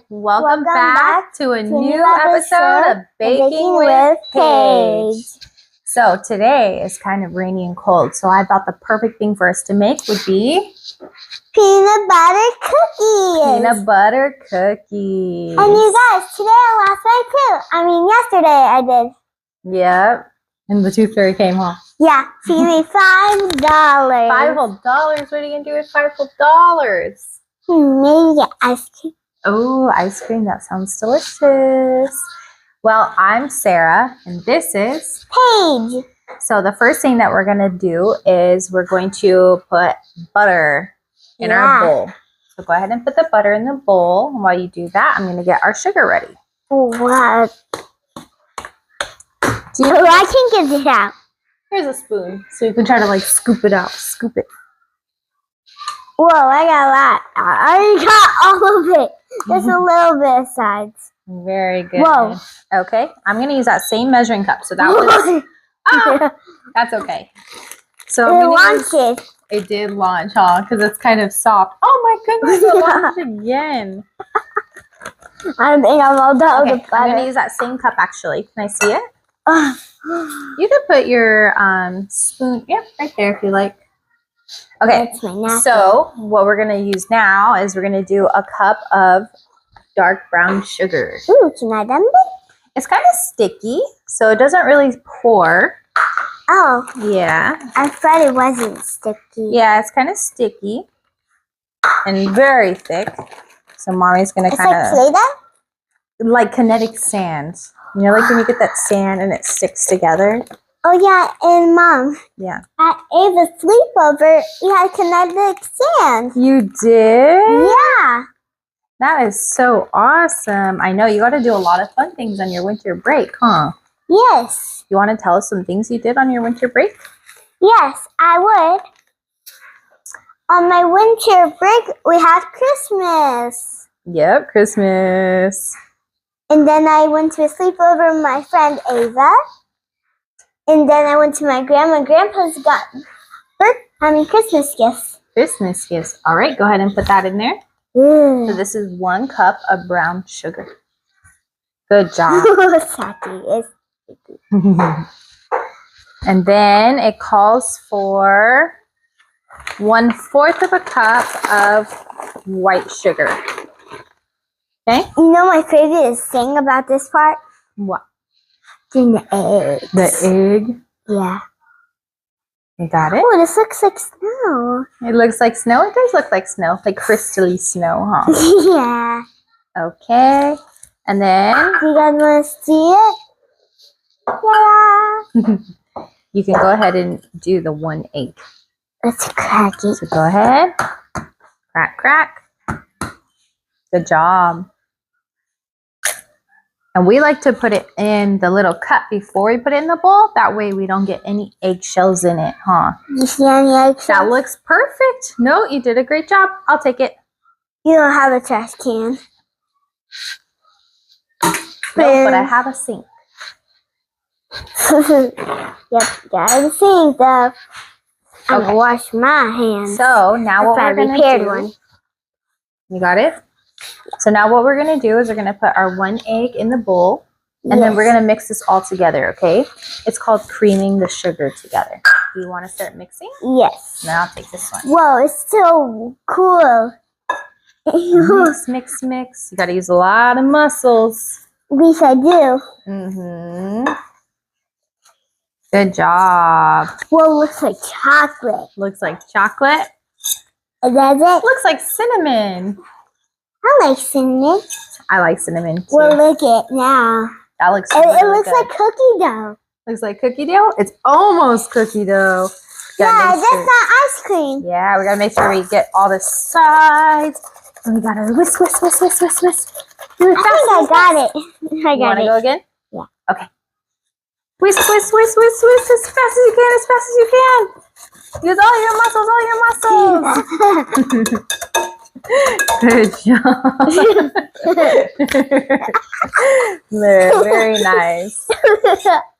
Welcome back to a new episode of Baking with Paige. So today is kind of rainy and cold, so I thought the perfect thing for us to make would be peanut butter cookies. Peanut butter cookies. And you guys, today I lost my tooth. Yesterday I did. Yep. And the tooth fairy came home. Yeah, she gave me $5. $5 whole dollars? What are you going to do with $5 whole dollars? Maybe get ice cream. Oh, ice cream. That sounds delicious. Well, I'm Sarah, and this is Paige. So the first thing that we're going to do is we're going to put butter in our bowl. So go ahead and put the butter in the bowl. And while you do that, I'm going to get our sugar ready. What? I can get it out. Here's a spoon, so you can try to scoop it out. Scoop it. Whoa, I got a lot. I already got all of it. Just a little bit of sides. Very good. Whoa. Okay, I'm going to use that same measuring cup. So that was... that's okay. So it did launch, huh? Because it's kind of soft. Oh my goodness, it launched again. I think I'm all done with the butter. I'm going to use that same cup actually. Can I see it? You could put your spoon, right there if you like. Okay, so what we're going to use now is we're going to do a cup of dark brown sugar. Ooh, can I done it? It's kind of sticky, so it doesn't really pour. Oh. Yeah. I thought it wasn't sticky. Yeah, it's kind of sticky and very thick. So mommy's going to kind of... It's like Play-Doh? Like kinetic sand. You know, like when you get that sand and it sticks together? Oh, yeah, and Mom. Yeah. At Ava's sleepover, we had kinetic sand. You did? Yeah. That is so awesome. I know, you got to do a lot of fun things on your winter break, huh? Yes. You want to tell us some things you did on your winter break? Yes, I would. On my winter break, we had Christmas. Yep, Christmas. And then I went to a sleepover with my friend Ava. And then I went to my grandma and grandpa's got Christmas gifts. Christmas gifts. All right, go ahead and put that in there. So this is 1 cup of brown sugar. Good job. And then it calls for 1/4 of a cup of white sugar. Okay? You know my favorite thing about this part? What? Doing the egg. The egg? Yeah. You got it? Oh, this looks like snow. It looks like snow? It does look like snow. Like crystally snow, huh? Yeah. Okay. And then... Do you guys want to see it? Ta-da! You can go ahead and do the 1 egg. Let's crack it. So go ahead. Crack, crack. Good job. And we like to put it in the little cup before we put it in the bowl. That way we don't get any eggshells in it, huh? You see any eggshells? That looks perfect. No, you did a great job. I'll take it. You don't have a trash can. No, but I have a sink. Yep, got a sink though. I'm gonna wash my hands. So now what we're gonna do... You got it? So now what we're going to do is we're going to put our 1 egg in the bowl, and then we're going to mix this all together, okay? It's called creaming the sugar together. Do you want to start mixing? Yes. Then I'll take this one. Whoa, it's so cool. Mix, mix, mix. You got to use a lot of muscles. Yes, I do. Mm-hmm. Good job. Whoa, looks like chocolate. Looks like chocolate? Does it? Looks like cinnamon. I like cinnamon. I like cinnamon too. Well, look at it now. That looks really It looks like cookie dough. Looks like cookie dough? It's almost cookie dough. Yeah, that's not ice cream. Yeah, we gotta make sure we get all the sides. And we gotta whisk, whisk, whisk, whisk, whisk, whisk. Do it fast. I think I got it. You wanna go again? Yeah. Okay. Whisk, whisk, whisk, whisk, whisk as fast as you can, as fast as you can. Use all your muscles, all your muscles. Good job. Very nice.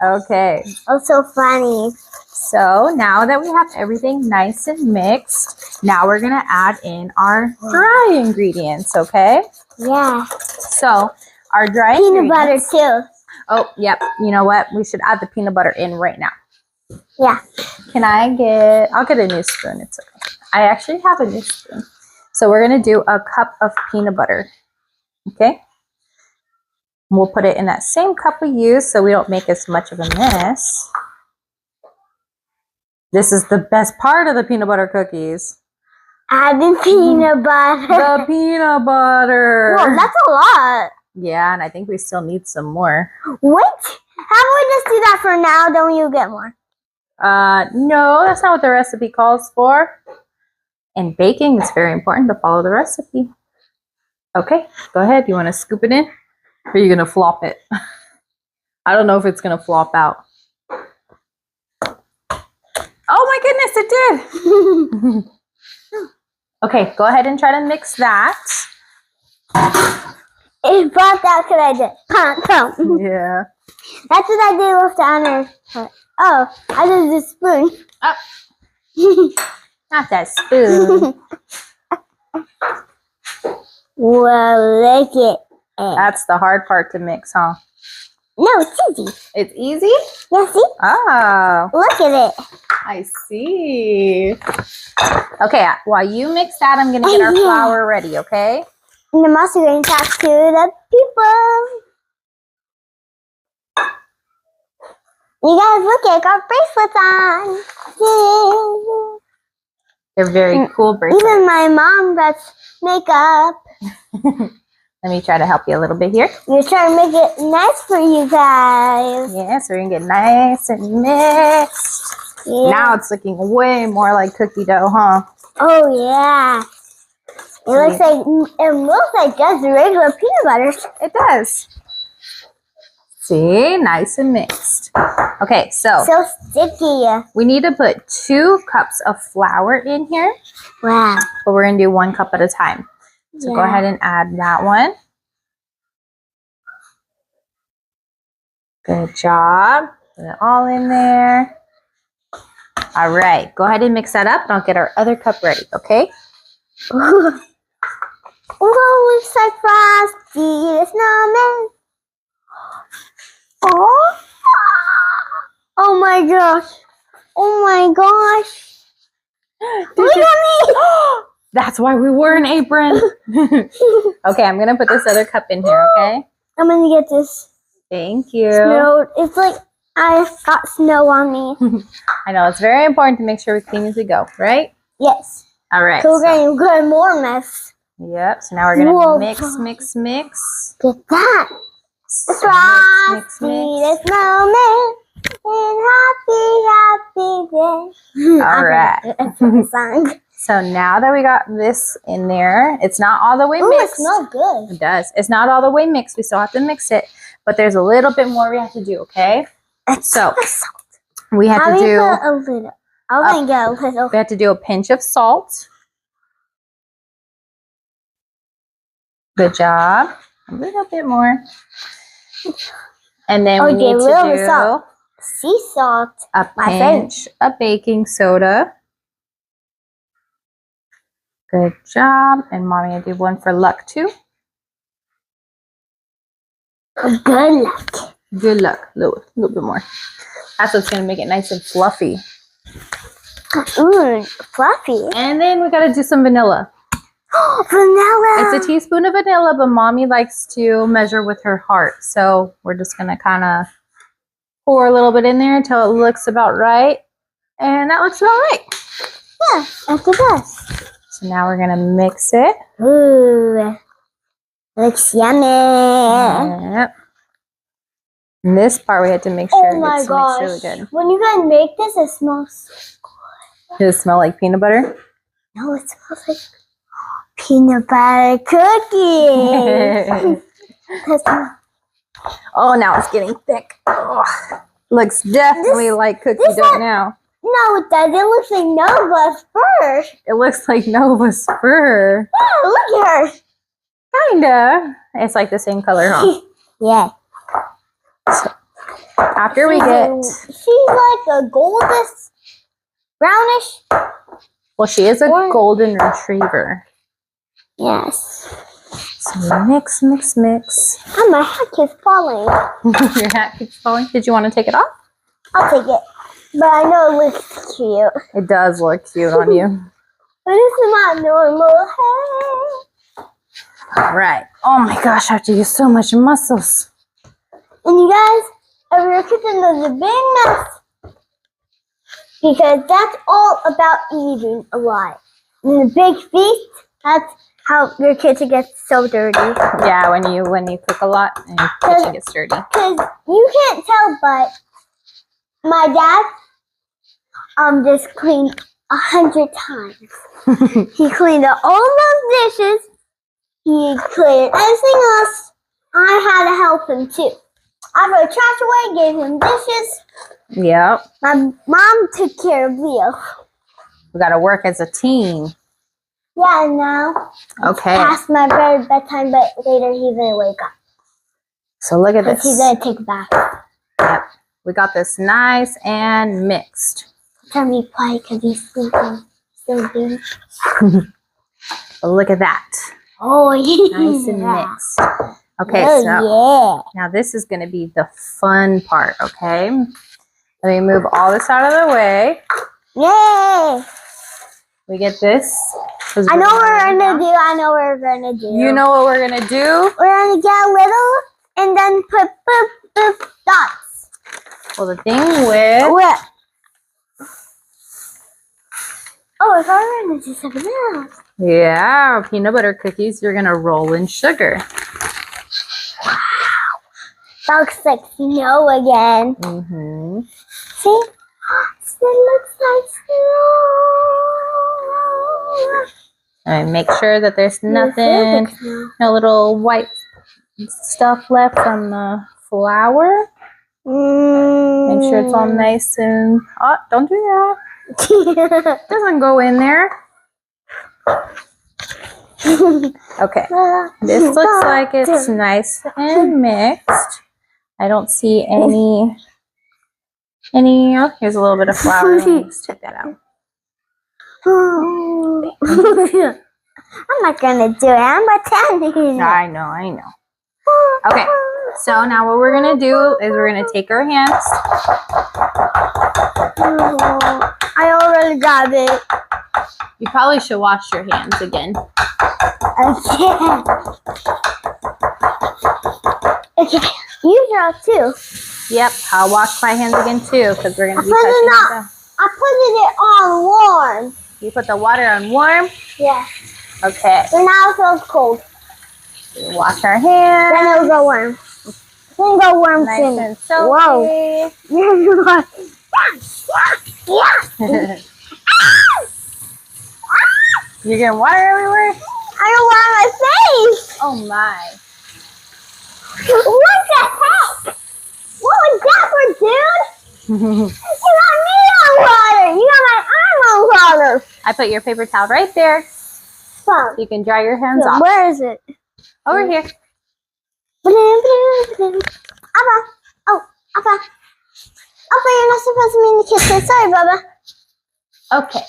Okay. Oh, so funny. So now that we have everything nice and mixed, now we're gonna add in our dry ingredients, okay? Yeah. So our dry Peanut butter ingredients. too. Oh, yep. You know what? We should add the peanut butter in right now. Yeah. I'll get a new spoon. It's okay. I actually have a new spoon. So we're gonna do a cup of peanut butter, okay? We'll put it in that same cup we used so we don't make as much of a mess. This is the best part of the peanut butter cookies. Adding peanut butter. The peanut butter. Whoa, that's a lot. Yeah, and I think we still need some more. Wait, how about we just do that for now, then you get more? No, that's not what the recipe calls for. In baking, it's very important to follow the recipe. Okay, go ahead. You want to scoop it in? Or are you going to flop it? I don't know if it's going to flop out. Oh my goodness, it did. Okay, go ahead and try to mix that. It brought out because I did. Yeah. That's what I did with the other part. Oh, I did the spoon. Oh. Not that spoon. Well, look at it. That's the hard part to mix, huh? No, it's easy. It's easy? Yeah, see? Oh, Look at it. I see. Okay, while you mix that, I'm going to get our flour ready, okay? And I'm also going to talk to the people. You guys, look, I got bracelets on. They're very cool bracelets. Even my mom got makeup. Let me try to help you a little bit here. You're trying to make it nice for you guys. Yeah, so we're going to get nice and mixed. Yeah. Now it's looking way more like cookie dough, huh? Oh, yeah. It looks like just regular peanut butter. It does. See, nice and mixed. Okay, so sticky. we need to put 2 cups of flour in here, Wow. but we're going to do 1 cup at a time. So go ahead and add that one. Good job. Put it all in there. All right, go ahead and mix that up and I'll get our other cup ready, okay? Oh, looks like Frosty the Snowman. Oh my gosh. Oh my gosh. Look at me. That's why we wore an apron. Okay, I'm going to put this other cup in here, okay? I'm going to get this Thank you. snow. It's like I got snow on me. I know, it's very important to make sure we clean as we go, right? Yes. All right. So we're going to get more mess. Yep, so now we're going Whoa. to mix. Get that. So Frosty the Snowman. And happy day. All right. Song. So now that we got this in there, it's not all the way Ooh, it mixed. smells good. It does. It's not all the way mixed. We still have to mix it, but there's a little bit more we have to do, okay? So we have to do a little. I'm going to get a little. we have to do a pinch of salt. Good job. A little bit more. And then we need to do salt. Sea salt. a My pinch of baking soda. Good job. And mommy, I do one for luck too. Good luck. Good luck. A little bit more. That's what's going to make it nice and fluffy. Ooh, fluffy. And then we got to do some vanilla. Vanilla. It's a teaspoon of vanilla, but mommy likes to measure with her heart. So we're just going to kind of pour a little bit in there until it looks about right. And that looks about right. Yeah, that's the best. So now we're going to mix it. Ooh, looks yummy. Yep. And this part we had to make sure Oh it my gets gosh. mixed really good. When you guys make this, it smells Does it smell like peanut butter? No, it smells like peanut butter cookies. Oh, now it's getting thick. Oh, looks definitely like cookie dough now. No, it doesn't. It looks like Nova's fur. It looks like Nova's fur. Yeah, look at her. Kinda. It's like the same color, huh? Yeah. After we get... She's like a brownish. Well, she is a Or- golden retriever. Yes. So mix, mix, mix. Oh, my hat keeps falling. Your hat keeps falling. Did you want to take it off? I'll take it. But I know it looks cute. It does look cute on you. But this is not normal hair. All right. Oh my gosh, I have to use so much muscles. And you guys, every kitchen is a big mess. Because that's all about eating a lot. And the big feast, that's how your kitchen gets so dirty. Yeah, when you cook a lot and your kitchen gets dirty. Because you can't tell, but my dad just cleaned 100 times. He cleaned up all those dishes. He cleared everything else. I had to help him too. I threw trash away, gave him dishes. Yep. My mom took care of Leo. We got to work as a team. Yeah, now Okay. past my bedtime, but later he's gonna wake up. So look at Because he's this. gonna take a bath. Yep. We got this nice and mixed. Tell me play because he's sleeping. Sleeping. But look at that. Oh yeah. Nice and mixed. Okay, Oh, so now this is going to be the fun part, okay? Let me move all this out of the way. yeah. Yay! We get this. I know what we're gonna do. I know what we're gonna do. You know what we're going to do? We're gonna get a little and then put boop boop dots. Well, the thing with... What? Oh, I thought we were gonna do something else. Yeah, peanut butter cookies, you're going to roll in sugar. That looks like snow again. Mm-hmm. See? It looks like snow. And make sure that there's nothing, It feels like snow. no little white stuff left from the flour. Make sure it's all nice and... Oh, don't do that. It doesn't go in there. Okay. This looks like it's nice and mixed. I don't see any, oh, here's a little bit of flour. Let's take that out. I'm not gonna do it. I'm pretending. I know. Okay, so now what we're gonna do is we're gonna take our hands. I already got it. You probably should wash your hands again. Again. Okay. You draw too. Yep, I'll wash my hands again too because we're gonna be I put touching it on. them. I put it on warm. You put the water on warm. Yeah. Okay, But now it feels cold. we wash our hands. Then it'll go warm. Then go warm Nice soon. and soapy. Whoa. Yeah. You're getting water everywhere? I don't want my face. Oh my. What the heck? What was that for, dude? You got me on water. You got my arm on water. I put your paper towel right there so you can dry your hands off. Where is it? Over here. Abba. Oh, Abba. Abba, you're not supposed to be in the kitchen. Sorry, Baba. Okay.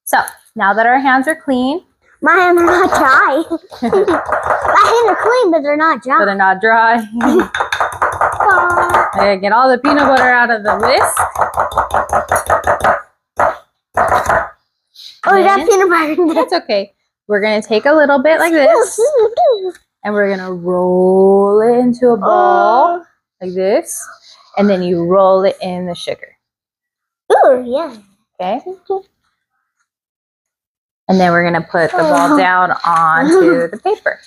So now that our hands are clean, My hands are not dry. My hands are clean, but they're not dry. but they're not dry. Okay, get all the peanut butter out of the whisk. Oh, we got peanut butter in there. That's okay. We're going to take a little bit like this, and we're going to roll it into a ball like this, and then you roll it in the sugar. Ooh, yeah. Okay? And then we're going to put the ball down onto the paper.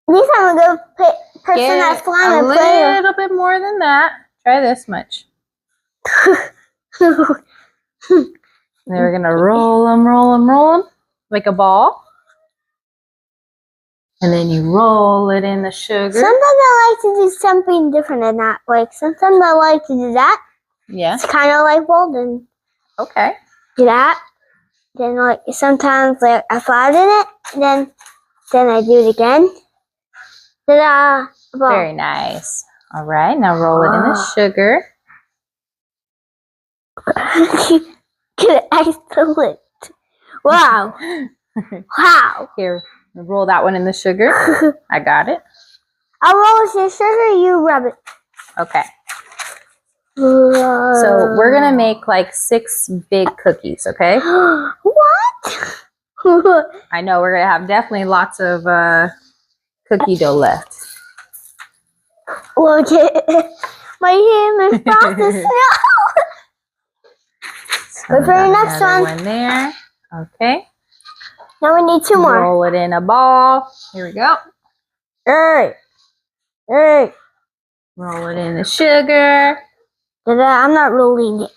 At least I'm a good person that's Get flying a and play. little bit more than that. Try this much. And then we're going to roll them like a ball. And then you roll it in the sugar. Sometimes I like to do something different than that. Like, sometimes I like to do that. Yeah. It's kind of like Walden. Okay. Do that. Then, like, sometimes, like, I flatten it. Then I do it again. Ta-da! A ball. Very nice. All right. Now roll it in the sugar. Excellent. Wow. Wow. Here, roll that one in the sugar. I got it. I'll roll the sugar, you rub it. Okay. So we're going to make like 6 big cookies, okay? What? I know we're going to have definitely lots of cookie dough left. Look at my hand is processed now. Wait for the next one. There. Okay. Now we need 2 more. Roll it in a ball. Here we go. Hey. Hey. Roll it in the sugar. I'm not rolling it.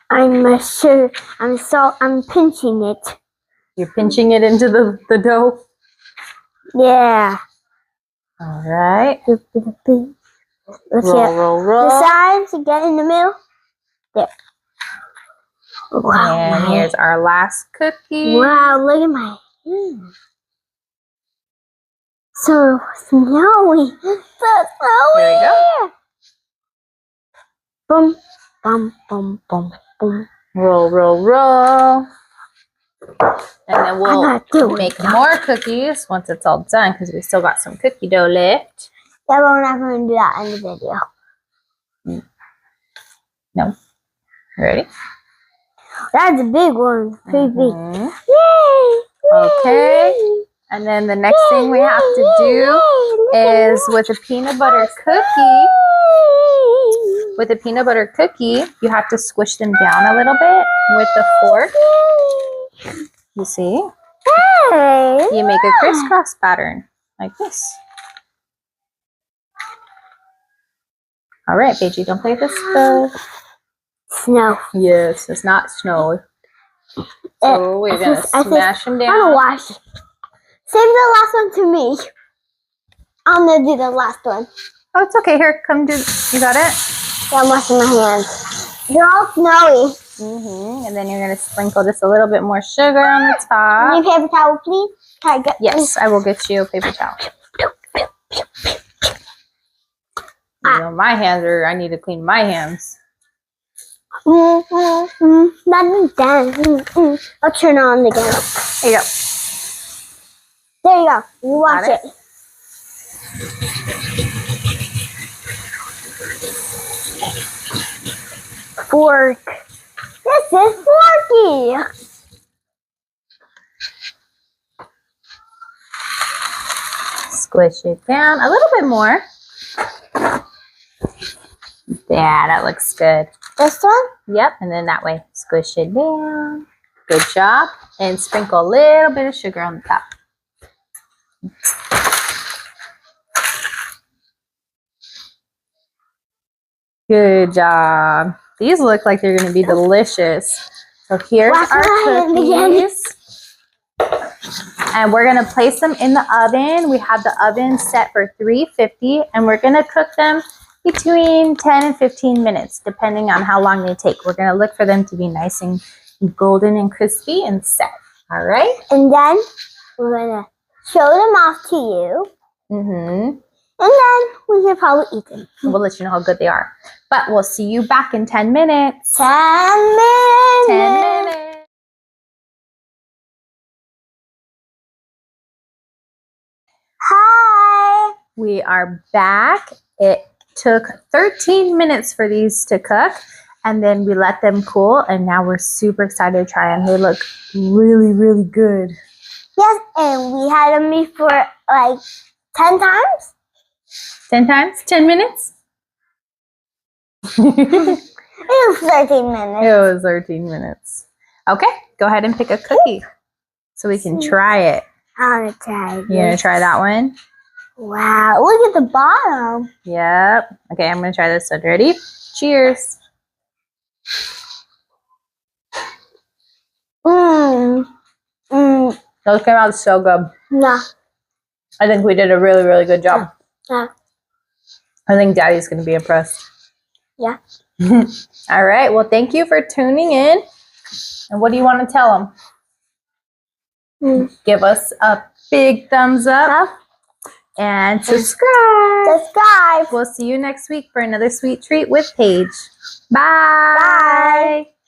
I'm pinching it. You're pinching it into the dough. Yeah. All right. Let's Roll. the sides to get in the middle. There. Wow. And here's our last cookie. Wow, look at my hand. So snowy. So snowy. Here we go. Boom, boom, boom, boom, boom. Roll. And then we'll I'm not doing make that. more cookies once it's all done because we still got some cookie dough left. Yeah, but we're not going to do that in the video. No. Ready? That's a big one. Pretty big. Mhm. Yay! Okay. And then the next thing we have to do is with a peanut butter cookie. With a peanut butter cookie, you have to squish them down a little bit with the fork. You see? You make a crisscross pattern like this. All right, Paige, don't play with the stove. Snow. Yes, it's not snow. So we're going to smash them I'm going to down. wash it. Save the last one to me. I'm going to do the last one. Oh, it's okay. Here, come do. You got it? Yeah, I'm washing my hands. They're all snowy. And then you're going to sprinkle just a little bit more sugar on the top. Need a paper towel, please? Can I get Yes, I will get you a paper towel. You know, my hands are, I need to clean my hands. I'll turn it on again. There you go. There you go. You watch Got it. Fork. This is Forky. Squish it down a little bit more. Yeah, that looks good. This one? Yep, and then that way, squish it down. Good job. And sprinkle a little bit of sugar on the top. Good job. These look like they're going to be delicious. So here's our cookies. And we're going to place them in the oven. We have the oven set for 350, and we're going to cook them between 10 and 15 minutes, depending on how long they take. We're going to look for them to be nice and golden and crispy and set. All right? And then we're going to show them off to you. And then we can probably eat them. We'll let you know how good they are. But we'll see you back in 10 minutes. 10 minutes. 10 minutes. Hi. We are back. It took 13 minutes for these to cook, and then we let them cool, and now we're super excited to try them. They look really, really good. Yes, and we had them before like 10 times. 10 times? 10 minutes? It was 13 minutes. It was 13 minutes. Okay, go ahead and pick a cookie so we can try it. I'm gonna try this. You gonna try that one? Wow, look at the bottom. Yep. Okay, I'm gonna try this one. Ready? Cheers. Those came out so good. Yeah. I think we did a really, really good job. Yeah. I think Daddy's gonna be impressed. Yeah. All right. Well, thank you for tuning in. And what do you want to tell them? Give us a big thumbs up. And subscribe. Subscribe. We'll see you next week for another sweet treat with Paige. Bye. Bye.